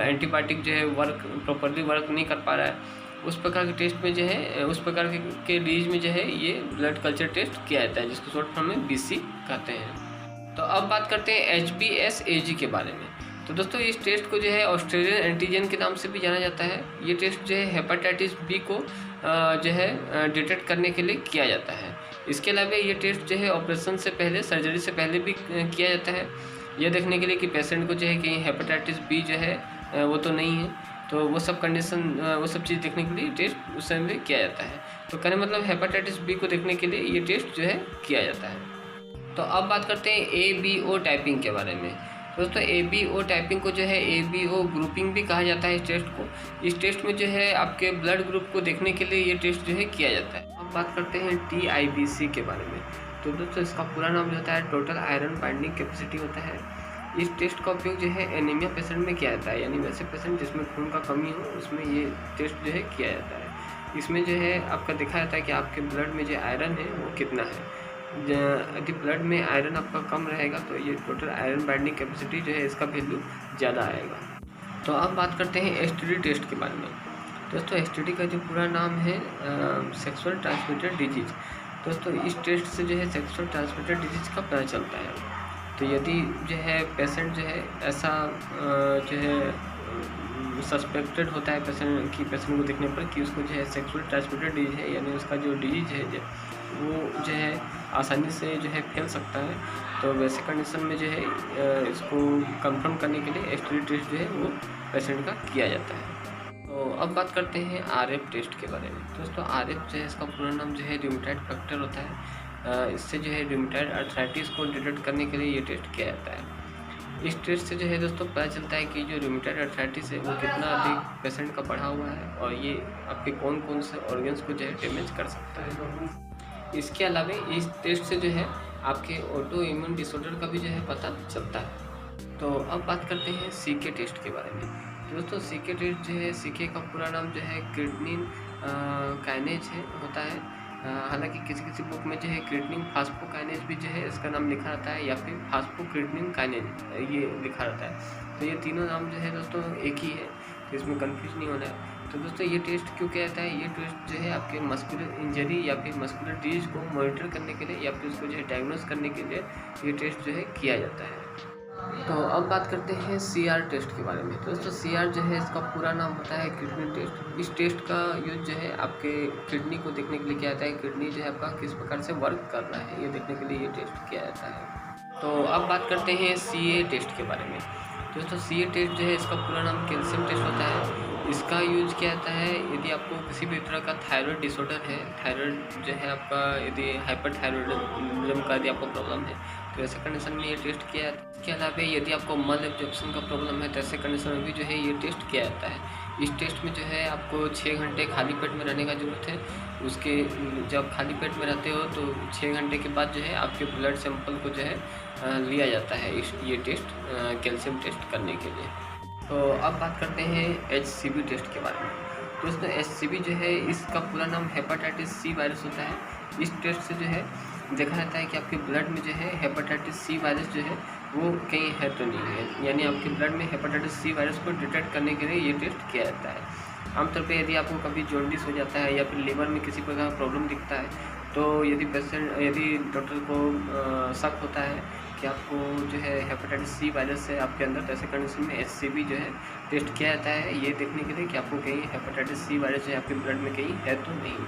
A: एंटीबायोटिक जो है वर्क प्रॉपरली वर्क नहीं कर पा रहा है, उस प्रकार के टेस्ट में जो है उस प्रकार के डिजीज में जो है ये ब्लड कल्चर टेस्ट किया जाता है, जिसको शॉर्ट फॉर्म में BC कहते हैं। तो अब बात करते हैं HBsAg के बारे में। तो दोस्तों इस टेस्ट को जो है ऑस्ट्रेलियन एंटीजन के नाम से भी जाना जाता है। ये टेस्ट जो है हेपेटाइटिस B को जो है डिटेक्ट करने के लिए किया जाता है। इसके अलावा ये टेस्ट जो है ऑपरेशन से पहले, सर्जरी से पहले भी किया जाता है, यह देखने के लिए कि पेशेंट को जो है कहीं हेपेटाइटिस B जो है वो तो नहीं है, तो वो सब कंडीशन वो सब चीज़ देखने के लिए टेस्ट उस समय में किया जाता है। तो कहने मतलब हेपेटाइटिस B को देखने के लिए ये टेस्ट जो है किया जाता है। तो अब बात करते हैं ABO टाइपिंग के बारे में। दोस्तों ABO टाइपिंग को जो है ABO ग्रुपिंग भी कहा जाता है इस टेस्ट को। इस टेस्ट में जो है आपके ब्लड ग्रुप को देखने के लिए ये टेस्ट जो है किया जाता है। अब बात करते हैं TIBC के बारे में। तो दोस्तों इसका पूरा नाम जो होता है टोटल आयरन बाइंडिंग कैपेसिटी होता है। इस टेस्ट का उपयोग जो है एनीमिया पेशेंट में किया जाता है, यानी वैसे पेशेंट जिसमें खून का कमी हो उसमें ये टेस्ट जो है किया जाता है। इसमें जो है आपका देखा जाता है कि आपके ब्लड में जो आयरन है वो कितना है। यदि ब्लड में आयरन आपका कम रहेगा तो ये टोटल आयरन बाइंडिंग कैपेसिटी जो है इसका वैल्यू ज़्यादा आएगा। तो अब बात करते हैं STD टेस्ट के बारे में। दोस्तों STD का जो पूरा नाम है सेक्सुअल ट्रांसमिटेड डिजीज। दोस्तों इस टेस्ट से जो है सेक्सुअल ट्रांसमिटेड डिजीज का पता चलता है। तो यदि जो है पेशेंट जो है ऐसा जो है सस्पेक्टेड होता है पेशेंट को देखने पर कि उसको जो है सेक्सुअल ट्रांसमिटेड डिजीज है, यानी उसका जो डिजीज है वो जो है आसानी से जो है फैल सकता है, तो वैसे कंडीशन में जो है इसको कंफर्म करने के लिए STD टेस्ट जो है वो पेशेंट का किया जाता है। तो अब बात करते हैं RF टेस्ट के बारे में। दोस्तों RF जो है इसका पूरा नाम जो है रूमेटॉइड फैक्टर होता है। इससे जो है रूमेटॉइड अर्थराइटिस को डिटेक्ट करने के लिए ये टेस्ट किया जाता है। इस टेस्ट से जो है दोस्तों पता चलता है कि जो रूमेटॉइड अर्थराइटिस है वो कितना अधिक पेशेंट का बढ़ा हुआ है और ये आपके कौन कौन से ऑर्गन्स को जो है डैमेज कर सकता है। इसके अलावा इस टेस्ट से जो है आपके ऑटो इम्यून डिसऑर्डर का भी जो है पता चलता है। तो अब बात करते हैं CK टेस्ट के बारे में। दोस्तों CK टेस्ट जो है CK का पूरा नाम जो है क्रिएटिनिन काइनेज होता है। हालांकि किसी किसी बुक में जो है क्रिएटिनिन फास्फोकाइनेज भी जो है इसका नाम लिखा रहता है, या फिर फास्फोक्रिएटिनिन काइनेज ये लिखा रहता है। तो ये तीनों नाम जो है दोस्तों एक ही है, तो इसमें कंफ्यूज नहीं होना है। तो दोस्तों ये टेस्ट क्यों किया जाता है? ये टेस्ट जो है आपके मस्कुलर इंजरी या फिर मस्कुलर डिजीज को मॉनिटर करने के लिए या फिर उसको जो है डायग्नोस करने के लिए ये टेस्ट जो है किया जाता है। तो अब बात करते हैं CR टेस्ट के बारे में। दोस्तों CR जो है इसका पूरा नाम होता है किडनी टेस्ट। इस टेस्ट का यूज जो है आपके किडनी को देखने के लिए किया जाता है, किडनी जो है आपका किस प्रकार से वर्क कर रहा है ये देखने के लिए ये टेस्ट किया जाता है। तो अब बात करते हैं CA टेस्ट के बारे में। दोस्तों CA टेस्ट जो है इसका पूरा नाम कैल्शियम टेस्ट होता है। इसका यूज किया जाता है यदि आपको किसी भी तरह का थायराइड डिसऑर्डर है, थायराइड जो है आपका यदि हाइपरथायराइडिज्म का यदि आपको प्रॉब्लम है तो ऐसे कंडीशन में ये टेस्ट किया जाता है। इसके अलावा यदि आपको मल एब्जॉर्प्शन का प्रॉब्लम है तो ऐसे कंडीशन में भी जो है ये टेस्ट किया जाता है। इस टेस्ट में जो है आपको 6 घंटे खाली पेट में रहने का ज़रूरत है। उसके जब खाली पेट में रहते हो तो 6 घंटे के बाद जो है आपके ब्लड सैंपल को जो है लिया जाता है ये टेस्ट कैल्शियम टेस्ट करने के लिए। तो अब बात करते हैं HCV टेस्ट के बारे में। दोस्तों HCV जो है इसका पूरा नाम हेपेटाइटिस C वायरस होता है। इस टेस्ट से जो है देखा जाता है कि आपके ब्लड में जो है हेपेटाइटिस C वायरस जो है वो कहीं है तो नहीं है, यानी आपके ब्लड में हेपेटाइटिस C वायरस को डिटेक्ट करने के लिए ये टेस्ट किया जाता है। आमतौर पे यदि आपको कभी जॉन्डिस हो जाता है या फिर लीवर में किसी प्रकार का प्रॉब्लम दिखता है तो यदि डॉक्टर को शक होता है कि आपको जो है हेपेटाइटिस C वायरस है आपके अंदर, तो ऐसे कंडीशन में HCV जो है टेस्ट किया जाता है ये देखने के लिए कि आपको कहीं हेपेटाइटिस C वायरस जो है आपके ब्लड में कहीं है तो नहीं।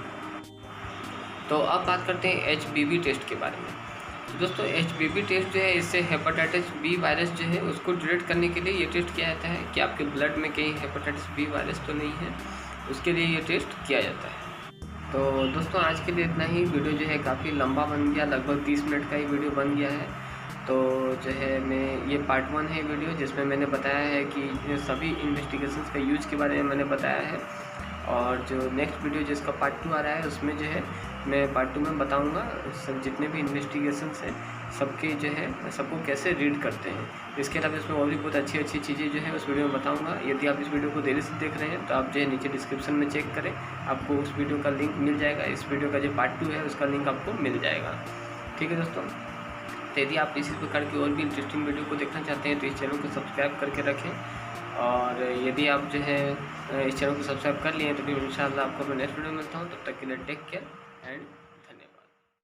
A: तो अब बात करते हैं HBV टेस्ट के बारे में। दोस्तों HBV टेस्ट जो है इससे हेपेटाइटिस B वायरस जो है उसको डिटेक्ट करने के लिए ये टेस्ट किया जाता है कि आपके ब्लड में कहीं हेपेटाइटिस B वायरस तो नहीं है, उसके लिए ये टेस्ट किया जाता है। तो दोस्तों आज के लिए इतना ही। वीडियो जो है काफ़ी लंबा बन गया, लगभग 30 मिनट का ही वीडियो बन गया है। तो जो है मैं ये पार्ट 1 है वीडियो, जिसमें मैंने बताया है कि सभी इन्वेस्टिगेशंस का यूज के बारे में मैंने बताया है। और जो नेक्स्ट वीडियो जिसका पार्ट 2 आ रहा है उसमें जो है मैं पार्ट 2 में बताऊंगा सब जितने भी इन्वेस्टिगेशंस हैं सबके जो है सबको कैसे रीड करते हैं। इसके अलावा इसमें और भी बहुत अच्छी अच्छी चीज़ें जो है उस वीडियो में बताऊंगा। यदि आप इस वीडियो को देरी से देख रहे हैं तो आप जो है नीचे डिस्क्रिप्शन में चेक करें, आपको उस वीडियो का लिंक मिल जाएगा। इस वीडियो का जो पार्ट 2 है उसका लिंक आपको मिल जाएगा। ठीक है दोस्तों, तो यदि आप इसी प्रकार की और भी इंटरेस्टिंग वीडियो को देखना चाहते हैं तो इस चैनल को सब्सक्राइब करके रखें। और यदि आप जो है इस चैनल को सब्सक्राइब कर लिए हैं तो फिर इंशाल्लाह आपको मैं नेक्स्ट वीडियो में मिलता हूँ। तब तक के लिए टेक केयर एंड